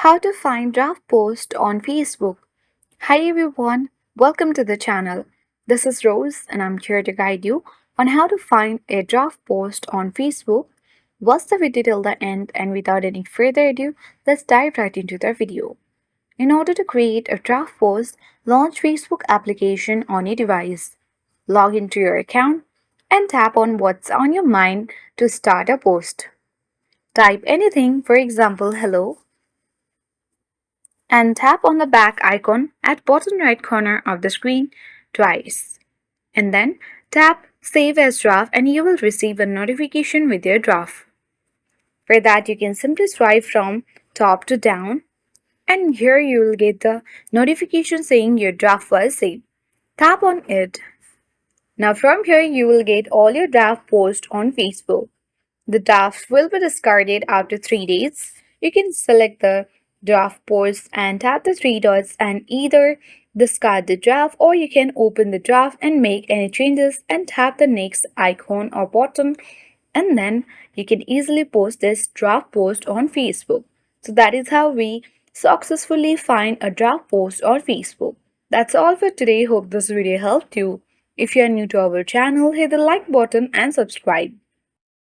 How to find draft post on Facebook. Hi everyone, welcome to the channel. This is Rose and I'm here to guide you on how to find a draft post on Facebook. Watch the video till the end and without any further ado, let's dive right into the video. In order to create a draft post, launch Facebook application on your device. Log into your account and tap on what's on your mind to start a post. Type anything, for example, hello, and tap on the back icon at bottom right corner of the screen twice. And then tap Save as Draft and you will receive a notification with your draft. For that you can simply swipe from top to down and here you will get the notification saying your draft was saved. Tap on it. Now from here you will get all your draft posts on Facebook. The draft will be discarded after 3 days. You can select the draft post and tap the three dots and either discard the draft or you can open the draft and make any changes and tap the next icon or button and then you can easily post this draft post on Facebook. So that is how we successfully find a draft post on Facebook. That's all for today. Hope this video helped you. If you are new to our channel, hit the like button and subscribe.